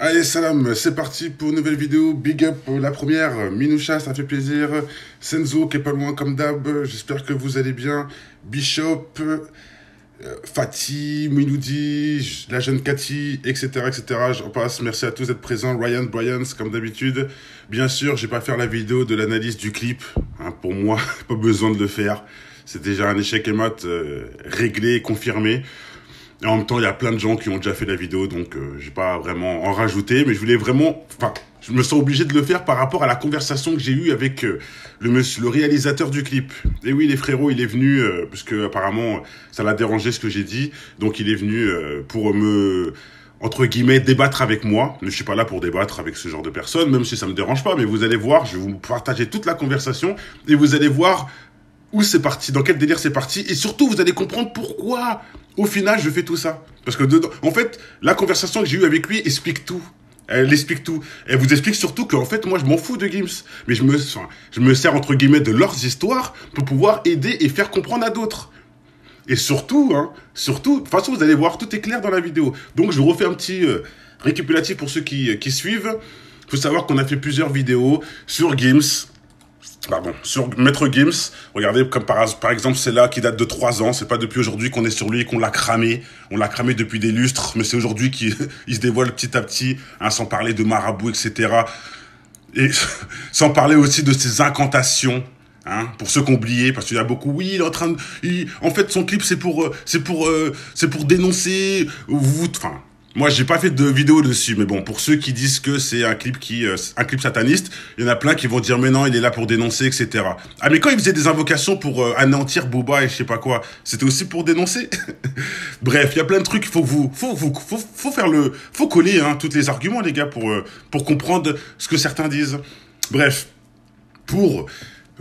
Allez, salam, c'est parti pour une nouvelle vidéo. Big up, la première. Minoucha, ça fait plaisir. Senzo, qui est pas loin comme d'hab. J'espère que vous allez bien. Bishop, Fatih, Minoudi, la jeune Cathy, etc., etc. J'en passe. Merci à tous d'être présents. Ryan, Bryans, comme d'habitude. Bien sûr, je vais pas faire la vidéo de l'analyse du clip. Hein, pour moi, pas besoin de le faire. C'est déjà un échec et mat réglé, confirmé. Et en même temps, il y a plein de gens qui ont déjà fait la vidéo, donc je vais pas vraiment en rajouter, mais je voulais vraiment... Enfin, je me sens obligé de le faire par rapport à la conversation que j'ai eue avec le réalisateur du clip. Et oui, les frérots, il est venu, parce que apparemment, ça l'a dérangé ce que j'ai dit, donc il est venu pour me... entre guillemets, débattre avec moi. Je suis pas là pour débattre avec ce genre de personnes, même si ça me dérange pas, mais vous allez voir, je vais vous partager toute la conversation, et vous allez voir où c'est parti, dans quel délire c'est parti, et surtout, vous allez comprendre pourquoi, au final, je fais tout ça. Parce que, dedans, en fait, la conversation que j'ai eue avec lui explique tout. Elle explique tout. Elle vous explique surtout qu'en fait, moi, je m'en fous de Gims. Mais je me sers, entre guillemets, de leurs histoires pour pouvoir aider et faire comprendre à d'autres. Et surtout, de toute façon, vous allez voir, tout est clair dans la vidéo. Donc, je vous refais un petit récapitulatif pour ceux qui suivent. Il faut savoir qu'on a fait plusieurs vidéos sur Gims. Pardon, sur Maître Gims, regardez comme par exemple celle-là qui date de 3 ans, c'est pas depuis aujourd'hui qu'on est sur lui et qu'on l'a cramé, on l'a cramé depuis des lustres, mais c'est aujourd'hui qu'il se dévoile petit à petit, sans parler de marabout, etc. Et sans parler aussi de ses incantations, pour ceux qui ont oublié, parce qu'il y a beaucoup, oui, il est en train de... en fait, son clip, c'est pour dénoncer, enfin... Moi, j'ai pas fait de vidéo dessus, mais bon, pour ceux qui disent que c'est un clip un clip sataniste, il y en a plein qui vont dire, mais non, il est là pour dénoncer, etc. Ah, mais quand il faisait des invocations pour anéantir Booba et je sais pas quoi, c'était aussi pour dénoncer. Bref, il y a plein de trucs, faut coller, tous les arguments, les gars, pour comprendre ce que certains disent. Bref, pour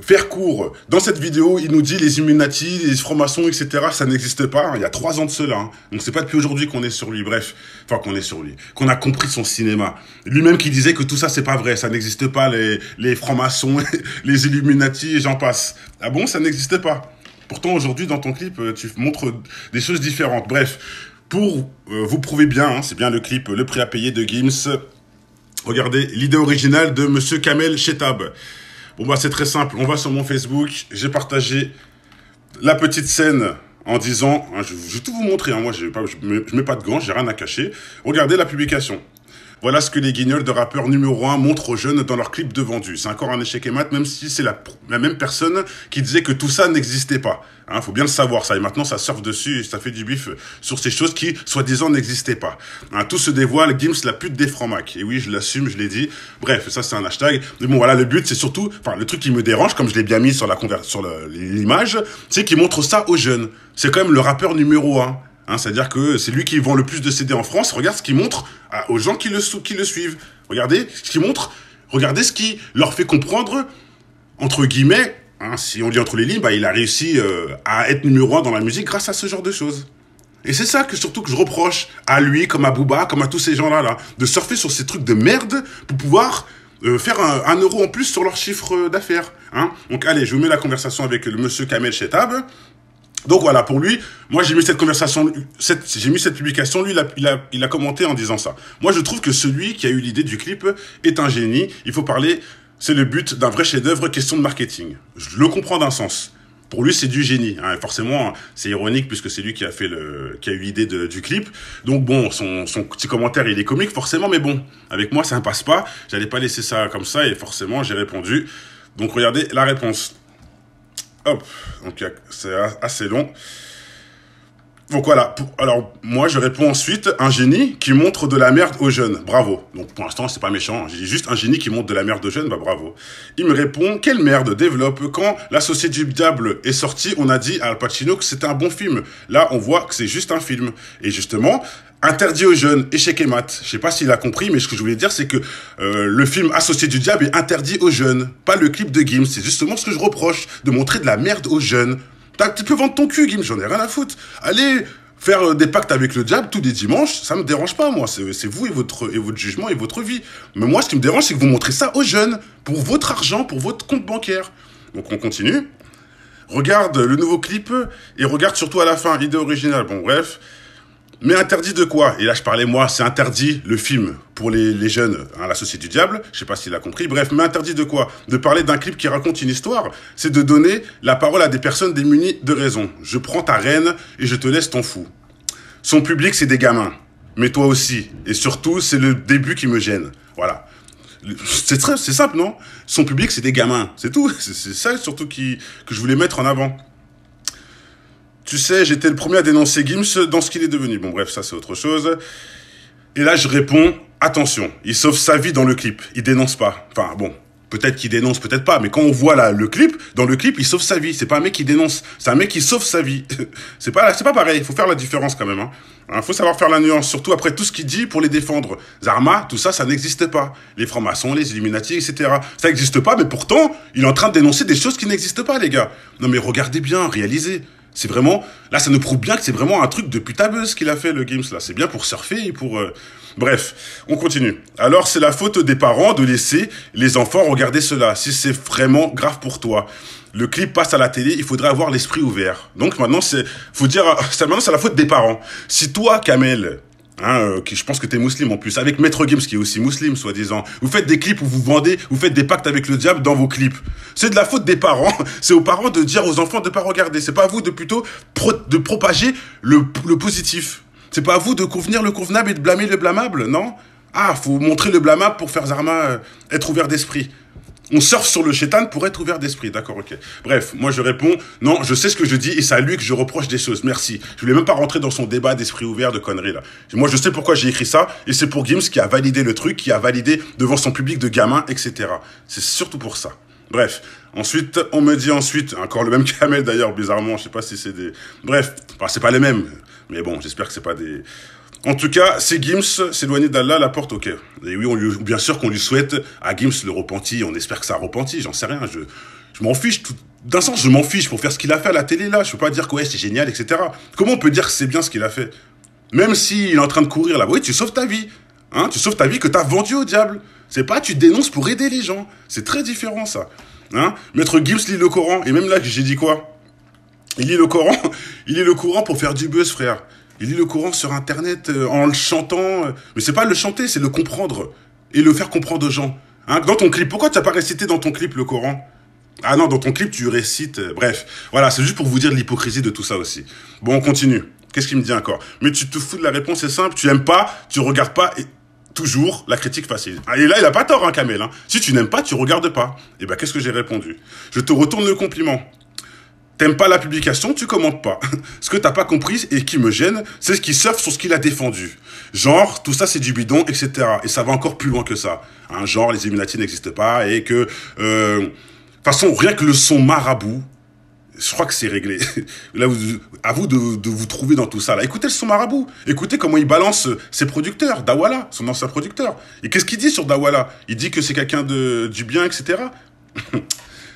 faire court, dans cette vidéo, il nous dit les Illuminati, les francs-maçons, etc., ça n'existe pas. Il y a 3 ans de cela. Donc c'est pas depuis aujourd'hui qu'on est sur lui. Bref, enfin qu'on est sur lui, qu'on a compris son cinéma. Lui-même qui disait que tout ça c'est pas vrai, ça n'existe pas, les francs-maçons, les Illuminati, et j'en passe. Ah bon, ça n'existe pas. Pourtant aujourd'hui dans ton clip, tu montres des choses différentes. Bref, pour vous prouver bien, c'est bien le clip, le prix à payer de Gims. Regardez l'idée originale de Monsieur Kamel Chetab. Bon bah c'est très simple, on va sur mon Facebook, j'ai partagé la petite scène en disant, je vais tout vous montrer, moi je mets pas de gants, j'ai rien à cacher. Regardez la publication. Voilà ce que les guignols de rappeurs numéro 1 montrent aux jeunes dans leurs clips de vendus. C'est encore un échec et mat, même si c'est la même personne qui disait que tout ça n'existait pas. Faut bien le savoir, ça. Et maintenant, ça surfe dessus et ça fait du bif sur ces choses qui, soi-disant, n'existaient pas. Tout se dévoile, Gims, la pute des francs-macs. Et oui, je l'assume, je l'ai dit. Bref, ça, c'est un hashtag. Mais bon, voilà, le but, c'est surtout, le truc qui me dérange, comme je l'ai bien mis sur l'image, c'est qu'il montre ça aux jeunes. C'est quand même le rappeur numéro 1. C'est-à-dire que c'est lui qui vend le plus de CD en France. Regarde ce qu'il montre aux gens qui le suivent. Regardez ce qu'il montre. Regardez ce qui leur fait comprendre, entre guillemets, si on lit entre les lignes, il a réussi à être numéro 1 dans la musique grâce à ce genre de choses. Et c'est ça surtout que je reproche à lui, comme à Booba, comme à tous ces gens-là, de surfer sur ces trucs de merde pour pouvoir faire un euro en plus sur leur chiffre d'affaires. Donc allez, je vous mets la conversation avec le monsieur Kamel Chetab. Donc voilà, pour lui, moi j'ai mis cette conversation, j'ai mis cette publication, lui il a commenté en disant ça. Moi je trouve que celui qui a eu l'idée du clip est un génie, il faut parler, c'est le but d'un vrai chef-d'œuvre, question de marketing. Je le comprends d'un sens. Pour lui c'est du génie, forcément c'est ironique puisque c'est lui qui a eu l'idée du clip. Donc bon, son petit commentaire il est comique forcément, mais bon, avec moi ça ne passe pas, j'allais pas laisser ça comme ça et forcément j'ai répondu. Donc regardez la réponse. Hop, donc c'est assez long. Donc voilà, alors moi je réponds ensuite, un génie qui montre de la merde aux jeunes, bravo. Donc pour l'instant c'est pas méchant, j'ai dit juste un génie qui montre de la merde aux jeunes, bravo. Il me répond, quelle merde développe, quand L'Associé du Diable est sorti, on a dit à Al Pacino que c'était un bon film. Là on voit que c'est juste un film. Et justement, interdit aux jeunes, échec et mat. Je sais pas s'il a compris, mais ce que je voulais dire, c'est que le film Associé du Diable est interdit aux jeunes, pas le clip de Gims. C'est justement ce que je reproche, de montrer de la merde aux jeunes. Tu peux vendre ton cul, Gims, j'en ai rien à foutre. Allez faire des pactes avec le diable tous les dimanches, ça me dérange pas, moi. C'est vous et votre jugement et votre vie. Mais moi, ce qui me dérange, c'est que vous montrez ça aux jeunes, pour votre argent, pour votre compte bancaire. Donc on continue. Regarde le nouveau clip et regarde surtout à la fin, l'idée originale. Bon, bref. Mais interdit de quoi? Et là, je parlais, moi, c'est interdit, le film, pour les jeunes, hein, l'associé du diable, je sais pas s'il a compris, bref, mais interdit de quoi? De parler d'un clip qui raconte une histoire, c'est de donner la parole à des personnes démunies de raison. Je prends ta reine et je te laisse ton fou. Son public, c'est des gamins. Mais toi aussi. Et surtout, c'est le début qui me gêne. Voilà. C'est simple, non? Son public, c'est des gamins. C'est tout. C'est ça, surtout, que je voulais mettre en avant. Tu sais, j'étais le premier à dénoncer Gims dans ce qu'il est devenu. Bon, bref, ça, c'est autre chose. Et là, je réponds, attention, il sauve sa vie dans le clip. Il dénonce pas. Enfin, bon, peut-être qu'il dénonce, peut-être pas. Mais quand on voit là, le clip, dans le clip, il sauve sa vie. C'est pas un mec qui dénonce. C'est un mec qui sauve sa vie. C'est pas pareil. Il faut faire la différence quand même, hein. Faut savoir faire la nuance, surtout après tout ce qu'il dit pour les défendre. Zarma, tout ça, ça n'existe pas. Les francs-maçons, les Illuminati, etc. Ça n'existe pas, mais pourtant, il est en train de dénoncer des choses qui n'existent pas, les gars. Non mais regardez bien, réalisez. C'est vraiment... Là, ça nous prouve bien que c'est vraiment un truc de putabeuse qu'il a fait, le Gims, là. C'est bien pour surfer et pour... Bref, on continue. Alors, c'est la faute des parents de laisser les enfants regarder cela, si c'est vraiment grave pour toi. Le clip passe à la télé, il faudrait avoir l'esprit ouvert. Donc maintenant, maintenant, c'est la faute des parents. Si toi, Kamel... je pense que t'es musulman en plus, avec Maître Gims qui est aussi musulman, soi-disant. Vous faites des clips où vous vendez, vous faites des pactes avec le diable dans vos clips. C'est de la faute des parents. C'est aux parents de dire aux enfants de pas regarder. C'est pas à vous de plutôt de propager le positif. C'est pas à vous de convenir le convenable et de blâmer le blâmable, non? Ah, faut montrer le blâmable pour faire Zarma être ouvert d'esprit. On surfe sur le chétan pour être ouvert d'esprit. D'accord, ok. Bref, moi je réponds, non, je sais ce que je dis et c'est à lui que je reproche des choses. Merci. Je voulais même pas rentrer dans son débat d'esprit ouvert, de conneries là. Moi je sais pourquoi j'ai écrit ça et c'est pour Gims qui a validé le truc, qui a validé devant son public de gamins, etc. C'est surtout pour ça. Bref. Ensuite, on me dit encore le même Kamel d'ailleurs, bizarrement, je sais pas si c'est des... Bref, enfin, c'est pas les mêmes. Mais bon, j'espère que c'est pas des... En tout cas, c'est Gims, s'éloigner d'Allah, la porte, ok. Et oui, bien sûr qu'on lui souhaite à Gims le repenti, on espère que ça a repenti, j'en sais rien, je m'en fiche, d'un sens, je m'en fiche pour faire ce qu'il a fait à la télé, là, je peux pas dire que ouais, c'est génial, etc. Comment on peut dire que c'est bien ce qu'il a fait? Même s'il est en train de courir là, oui, tu sauves ta vie, hein, tu sauves ta vie que t'as vendue au diable. C'est pas, tu dénonces pour aider les gens, c'est très différent, ça. Hein? Maître Gims lit le Coran, et même là, j'ai dit quoi? Il lit le Coran pour faire du buzz, frère. Il lit le Coran sur Internet en le chantant. Mais c'est pas le chanter, c'est le comprendre. Et le faire comprendre aux gens. Hein, dans ton clip, pourquoi tu n'as pas récité dans ton clip le Coran? Ah non, dans ton clip, tu récites... bref, voilà, c'est juste pour vous dire l'hypocrisie de tout ça aussi. Bon, on continue. Qu'est-ce qu'il me dit encore? Mais tu te fous de la réponse, c'est simple. Tu aimes pas, tu regardes pas... Et toujours la critique facile. Et là, il a pas tort, hein, Kamel. Hein. Si tu n'aimes pas, tu regardes pas. Et ben, qu'est-ce que j'ai répondu? Je te retourne le compliment. T'aimes pas la publication, tu commentes pas. Ce que t'as pas compris et qui me gêne, c'est ce qui surfe sur ce qu'il a défendu. Genre, tout ça c'est du bidon, etc. Et ça va encore plus loin que ça. Hein, genre, les Illuminati n'existent pas et que... De toute façon, rien que le son marabout, je crois que c'est réglé. Là, à vous de vous trouver dans tout ça. Là, écoutez le son marabout. Écoutez comment il balance ses producteurs. Dawala, son ancien producteur. Et qu'est-ce qu'il dit sur Dawala? Il dit que c'est quelqu'un du bien, etc.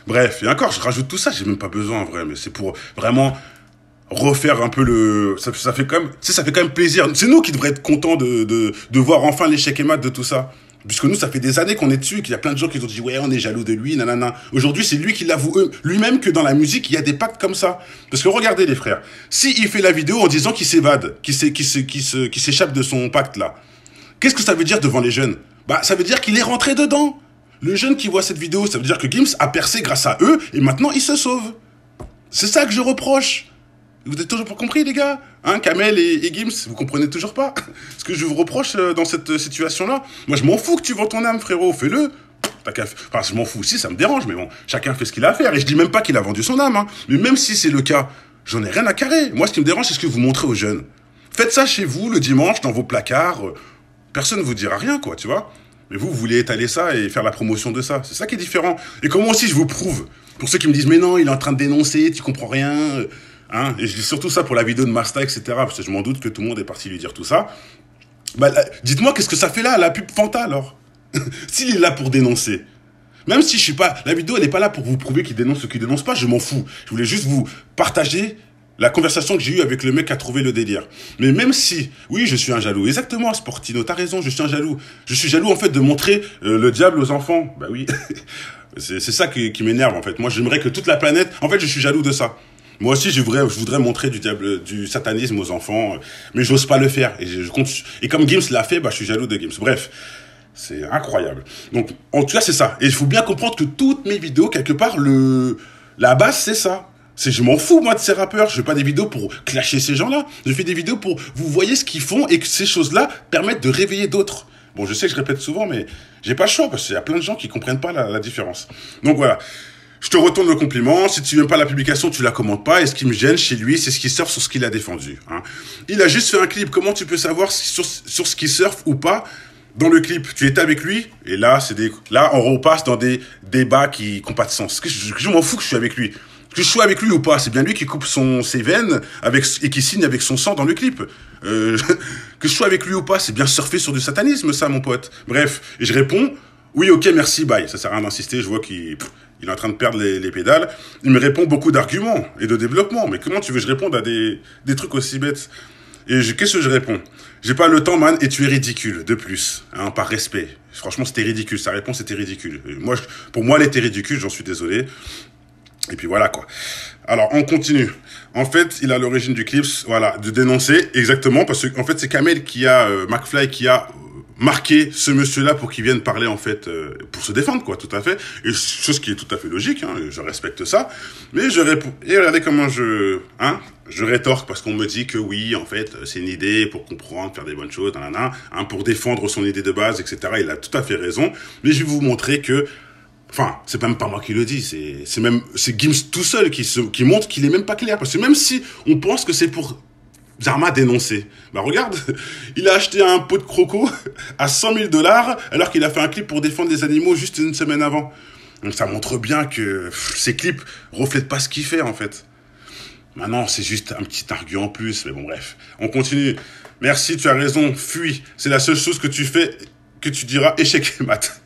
Bref, et encore, je rajoute tout ça, j'ai même pas besoin en vrai, mais c'est pour vraiment refaire un peu le... Ça fait quand même, tu sais, ça fait quand même plaisir. C'est nous qui devrions être contents de voir enfin l'échec et mat de tout ça. Puisque nous, ça fait des années qu'on est dessus, qu'il y a plein de gens qui ont dit « Ouais, on est jaloux de lui, nanana ». Aujourd'hui, c'est lui qui l'avoue lui-même que dans la musique, il y a des pactes comme ça. Parce que regardez les frères, s'il fait la vidéo en disant qu'il s'évade, qu'il s'échappe de son pacte là, qu'est-ce que ça veut dire devant les jeunes? Bah, ça veut dire qu'il est rentré dedans. Le jeune qui voit cette vidéo, ça veut dire que Gims a percé grâce à eux et maintenant il se sauve. C'est ça que je reproche. Vous êtes toujours pas compris, les gars? Hein, Kamel et Gims, vous comprenez toujours pas ce que je vous reproche dans cette situation-là? Moi, je m'en fous que tu vends ton âme, frérot. Fais-le. Enfin, je m'en fous aussi, ça me dérange, mais bon, chacun fait ce qu'il a à faire. Et je dis même pas qu'il a vendu son âme, hein. Mais même si c'est le cas, j'en ai rien à carrer. Moi, ce qui me dérange, c'est ce que vous montrez aux jeunes. Faites ça chez vous, le dimanche, dans vos placards. Personne ne vous dira rien, quoi, tu vois? Mais vous voulez étaler ça et faire la promotion de ça. C'est ça qui est différent. Et comment aussi je vous prouve? Pour ceux qui me disent, mais non, il est en train de dénoncer, tu comprends rien. Hein, et je dis surtout ça pour la vidéo de Masta, etc. Parce que je m'en doute que tout le monde est parti lui dire tout ça. Bah, dites-moi, qu'est-ce que ça fait là, la pub Fanta, alors? S'il est là pour dénoncer. Même si je suis pas... La vidéo, elle n'est pas là pour vous prouver qu'il dénonce ou qu'il dénonce pas, je m'en fous. Je voulais juste vous partager la conversation que j'ai eue avec le mec qui a trouvé le délire. Mais même si... Oui, je suis un jaloux. Exactement, Sportino, t'as raison, je suis un jaloux. Je suis jaloux, en fait, de montrer le diable aux enfants. Bah oui. C'est ça qui m'énerve, en fait. Moi, j'aimerais que toute la planète... En fait, je suis jaloux de ça. Moi aussi, je voudrais montrer du satanisme aux enfants, mais j'ose pas le faire. Et comme Gims l'a fait, bah, je suis jaloux de Gims. Bref. C'est incroyable. Donc, en tout cas, c'est ça. Et il faut bien comprendre que toutes mes vidéos, quelque part, la base, c'est ça. Je m'en fous, moi, de ces rappeurs. Je fais pas des vidéos pour clasher ces gens-là. Je fais des vidéos pour vous voyez ce qu'ils font et que ces choses-là permettent de réveiller d'autres. Bon, je sais que je répète souvent, mais j'ai pas le choix parce qu'il y a plein de gens qui comprennent pas la différence. Donc voilà. Je te retourne le compliment. Si tu n'aimes pas la publication, tu la commentes pas. Et ce qui me gêne chez lui, c'est ce qu'il surfe sur ce qu'il a défendu. Hein. Il a juste fait un clip. Comment tu peux savoir sur ce qu'il surfe ou pas? Dans le clip, tu étais avec lui, et là, là, on repasse dans des débats qui n'ont pas de sens. Je m'en fous que je suis avec lui. Que je sois avec lui ou pas, c'est bien lui qui coupe ses veines et qui signe avec son sang dans le clip. Que je sois avec lui ou pas, c'est bien surfer sur du satanisme, ça, mon pote. Bref, et je réponds, oui, ok, merci, bye. Ça sert à rien d'insister, je vois qu'il est en train de perdre les pédales. Il me répond beaucoup d'arguments et de développement. Mais comment tu veux que je réponde à des trucs aussi bêtes? Et qu'est-ce que je réponds? J'ai pas le temps, man, et tu es ridicule, de plus, hein, par respect. Franchement, c'était ridicule, sa réponse était ridicule. Pour moi, elle était ridicule, j'en suis désolé. Et puis voilà, quoi. Alors, on continue. En fait, il a l'origine du clip, voilà, de dénoncer, exactement, parce que, en fait, c'est Kamel McFly qui a marqué ce monsieur-là pour qu'il vienne parler, en fait, pour se défendre, quoi, tout à fait. Et chose qui est tout à fait logique, hein, je respecte ça. Mais je réponds, et regardez comment je rétorque parce qu'on me dit que oui, en fait, c'est une idée pour comprendre, faire des bonnes choses, pour défendre son idée de base, etc. Il a tout à fait raison. Mais je vais vous montrer que, enfin, c'est même pas moi qui le dis, c'est Gims tout seul qui montre qu'il est même pas clair. Parce que même si on pense que c'est pour Zarma dénoncer, bah regarde, il a acheté un pot de croco à 100 000 $ alors qu'il a fait un clip pour défendre les animaux juste une semaine avant. Donc ça montre bien que ces clips reflètent pas ce qu'il fait, en fait. Maintenant, c'est juste un petit argument en plus, mais bon, bref. On continue. Merci, tu as raison, fuis. C'est la seule chose que tu fais, que tu diras échec et mat.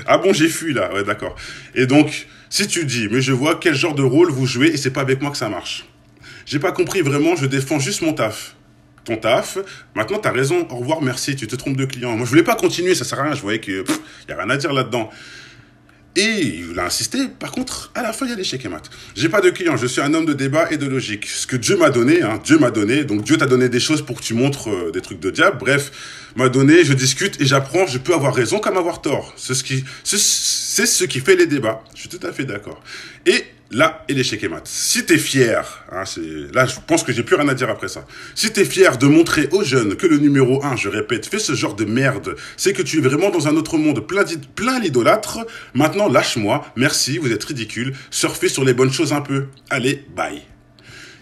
Ah bon, j'ai fui là, ouais, d'accord. Et donc, si tu dis, mais je vois quel genre de rôle vous jouez et c'est pas avec moi que ça marche. J'ai pas compris vraiment, je défends juste mon taf. Ton taf, maintenant t'as raison, au revoir, merci, tu te trompes de client. Moi, je voulais pas continuer, ça sert à rien, je voyais que y a rien à dire là-dedans. Et il a insisté, par contre, à la fin, il y a l'échec et mat. J'ai pas de client, je suis un homme de débat et de logique. Ce que Dieu m'a donné, donc Dieu t'a donné des choses pour que tu montres des trucs de diable, bref, m'a donné, je discute et j'apprends, je peux avoir raison comme avoir tort. C'est ce qui fait les débats, je suis tout à fait d'accord. Et là, et l'échec et mat. Si t'es fier, là, je pense que j'ai plus rien à dire après ça. Si t'es fier de montrer aux jeunes que le numéro 1, je répète, fait ce genre de merde, c'est que tu es vraiment dans un autre monde plein l'idolâtre. Maintenant, lâche-moi. Merci, vous êtes ridicule. Surfez sur les bonnes choses un peu. Allez, bye.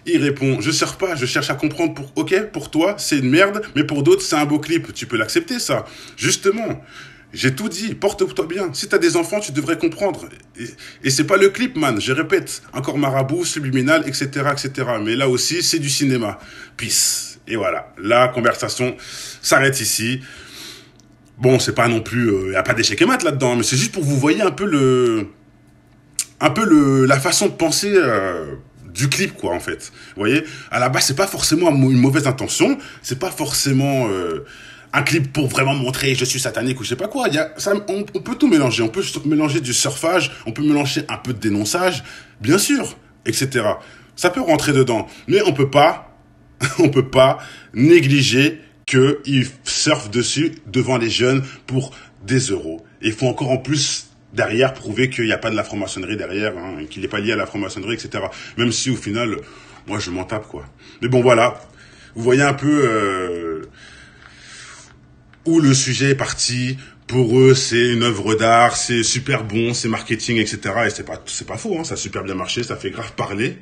Il répond, je surfe pas, je cherche à comprendre pour toi, c'est une merde, mais pour d'autres, c'est un beau clip. Tu peux l'accepter, ça. Justement. J'ai tout dit, porte-toi bien. Si t'as des enfants, tu devrais comprendre. Et c'est pas le clip, man. Je répète, encore marabout, subliminal, etc., etc. Mais là aussi, c'est du cinéma. Peace. Et voilà. La conversation s'arrête ici. Bon, c'est pas non plus, y a pas d'échec et mat là-dedans, mais c'est juste pour que vous voyez un peu la façon de penser, du clip, quoi, en fait. Vous voyez? À la base, c'est pas forcément une mauvaise intention. C'est pas forcément, un clip pour vraiment montrer je suis satanique ou je sais pas quoi. On peut tout mélanger. On peut mélanger du surfage, on peut mélanger un peu de dénonçage, bien sûr, etc. Ça peut rentrer dedans. Mais on peut pas négliger qu'ils surfent dessus devant les jeunes pour des euros. Et il faut encore en plus derrière prouver qu'il n'y a pas de la franc-maçonnerie derrière, hein, qu'il n'est pas lié à la franc-maçonnerie, etc. Même si au final, moi je m'en tape, quoi. Mais bon, voilà. Vous voyez un peu où le sujet est parti. Pour eux, c'est une œuvre d'art, c'est super bon, c'est marketing, etc. Et c'est pas faux, hein, ça a super bien marché, ça fait grave parler.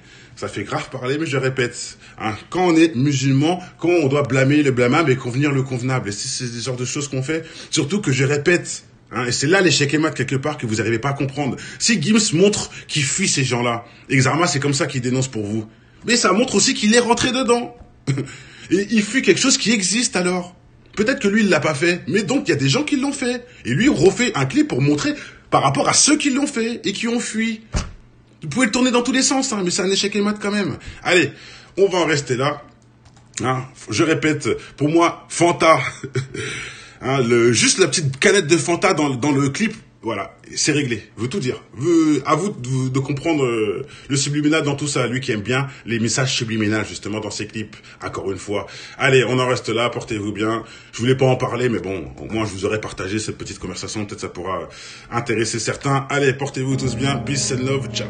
Mais je répète, hein, quand on est musulman, quand on doit blâmer le blâmable et convenir le convenable. Et c'est des genres de choses qu'on fait. Surtout que je répète, hein, et c'est là l'échec et mat quelque part que vous n'arrivez pas à comprendre. Si Gims montre qu'il fuit ces gens-là, et que Zarma, c'est comme ça qu'il dénonce pour vous, mais ça montre aussi qu'il est rentré dedans. Et il fuit quelque chose qui existe alors. Peut-être que lui, il l'a pas fait, mais donc il y a des gens qui l'ont fait. Et lui, refait un clip pour montrer par rapport à ceux qui l'ont fait et qui ont fui. Vous pouvez le tourner dans tous les sens, hein, mais c'est un échec et mat quand même. Allez, on va en rester là. Hein, je répète, pour moi, Fanta, hein, juste la petite canette de Fanta dans le clip, Voilà, c'est réglé. Veut tout dire. À vous de comprendre le subliminal dans tout ça. Lui qui aime bien les messages subliminaux justement dans ses clips. Encore une fois. Allez, on en reste là. Portez-vous bien. Je voulais pas en parler, mais bon, au moins je vous aurais partagé cette petite conversation. Peut-être ça pourra intéresser certains. Allez, portez-vous tous bien. Peace and love. Ciao.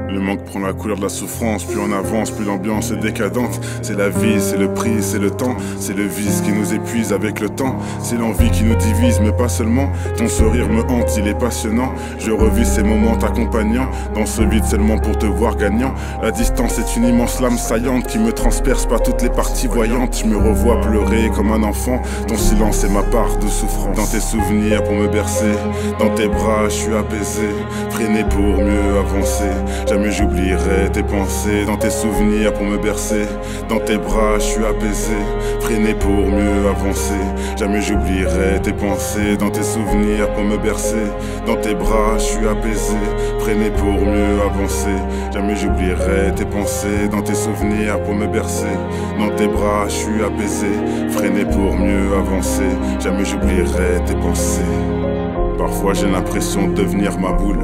Le manque prend la couleur de la souffrance, plus on avance, plus l'ambiance est décadente. C'est la vie, c'est le prix, c'est le temps, c'est le vice qui nous épuise avec le temps. C'est l'envie qui nous divise, mais pas seulement. Ton sourire me hante, il est passionnant. Je revis ces moments t'accompagnant dans ce vide seulement pour te voir gagnant. La distance est une immense lame saillante qui me transperce pas toutes les parties voyantes. Je me revois pleurer comme un enfant. Ton silence est ma part de souffrance. Dans tes souvenirs pour me bercer, dans tes bras je suis apaisé, freiné pour mieux avancer. Jamais j'oublierai tes pensées, dans tes souvenirs pour me bercer. Dans tes bras je suis apaisé, freiné pour mieux avancer. Jamais j'oublierai tes pensées, dans tes souvenirs pour me bercer. Dans tes bras je suis apaisé, freiné pour mieux avancer. Jamais j'oublierai tes pensées, dans tes souvenirs pour me bercer. Dans tes bras je suis apaisé, freiné pour mieux avancer. Jamais j'oublierai tes pensées. Parfois j'ai l'impression de devenir ma boule.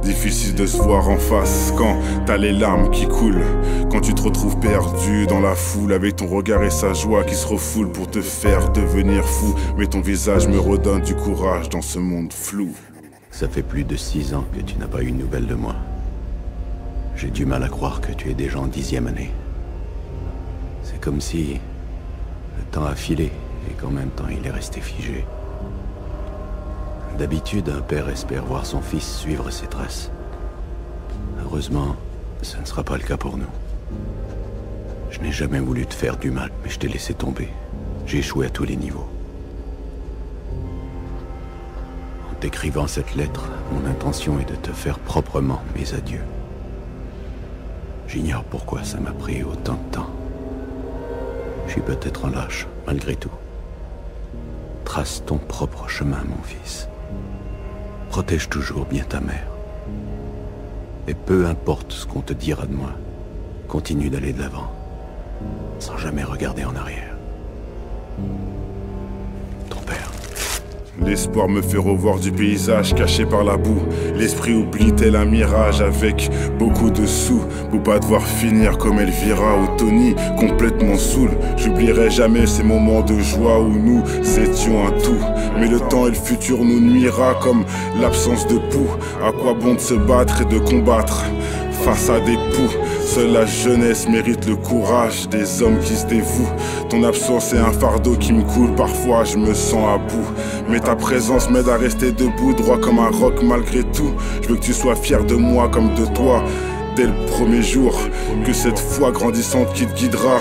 Difficile de se voir en face quand t'as les larmes qui coulent. Quand tu te retrouves perdu dans la foule avec ton regard et sa joie qui se refoule pour te faire devenir fou. Mais ton visage me redonne du courage dans ce monde flou. Ça fait plus de 6 ans que tu n'as pas eu de nouvelles de moi. J'ai du mal à croire que tu es déjà en 10e année. C'est comme si le temps a filé et qu'en même temps il est resté figé. D'habitude, un père espère voir son fils suivre ses traces. Heureusement, ce ne sera pas le cas pour nous. Je n'ai jamais voulu te faire du mal, mais je t'ai laissé tomber. J'ai échoué à tous les niveaux. En t'écrivant cette lettre, mon intention est de te faire proprement mes adieux. J'ignore pourquoi ça m'a pris autant de temps. Je suis peut-être un lâche, malgré tout. Trace ton propre chemin, mon fils. Protège toujours bien ta mère. Et peu importe ce qu'on te dira de moi, continue d'aller de l'avant, sans jamais regarder en arrière. Ton père. L'espoir me fait revoir du paysage caché par la boue. L'esprit oublie tel un mirage avec beaucoup de sous pour pas devoir finir comme Elvira ou Tony, complètement saoul. J'oublierai jamais ces moments de joie où nous étions un tout. Mais le temps et le futur nous nuira comme l'absence de poux. À quoi bon de se battre et de combattre face à des poux? Seule la jeunesse mérite le courage des hommes qui se dévouent. Ton absence est un fardeau qui me coule, parfois je me sens à bout. Mais ta présence m'aide à rester debout, droit comme un roc malgré tout. Je veux que tu sois fier de moi comme de toi, dès le premier jour. Que cette foi grandissante qui te guidera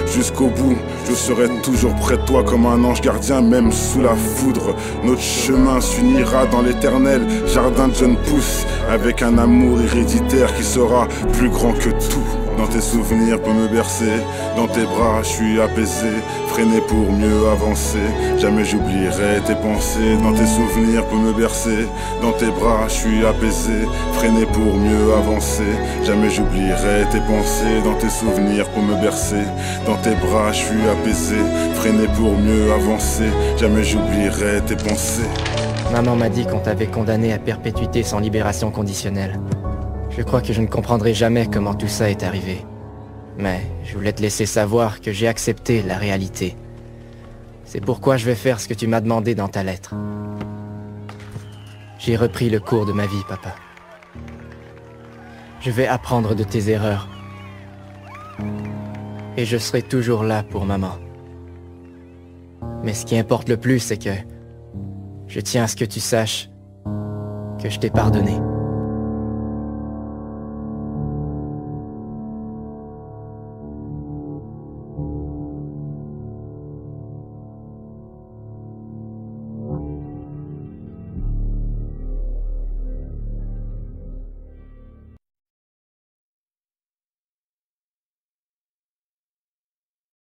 jusqu'au bout. Je serai toujours près de toi comme un ange gardien, même sous la foudre. Notre chemin s'unira dans l'éternel jardin de jeunes pousses, avec un amour héréditaire qui sera plus grand que tout. Dans tes souvenirs pour me bercer, dans tes bras je suis apaisé, freiné pour mieux avancer. Jamais j'oublierai tes pensées, dans tes souvenirs pour me bercer, dans tes bras je suis apaisé, freiné pour mieux avancer. Jamais j'oublierai tes pensées, dans tes souvenirs pour me bercer, dans tes bras je suis apaisé, freiné pour mieux avancer. Jamais j'oublierai tes pensées. Maman m'a dit qu'on t'avait condamné à perpétuité sans libération conditionnelle. Je crois que je ne comprendrai jamais comment tout ça est arrivé. Mais je voulais te laisser savoir que j'ai accepté la réalité. C'est pourquoi je vais faire ce que tu m'as demandé dans ta lettre. J'ai repris le cours de ma vie, papa. Je vais apprendre de tes erreurs. Et je serai toujours là pour maman. Mais ce qui importe le plus, c'est que je tiens à ce que tu saches que je t'ai pardonné.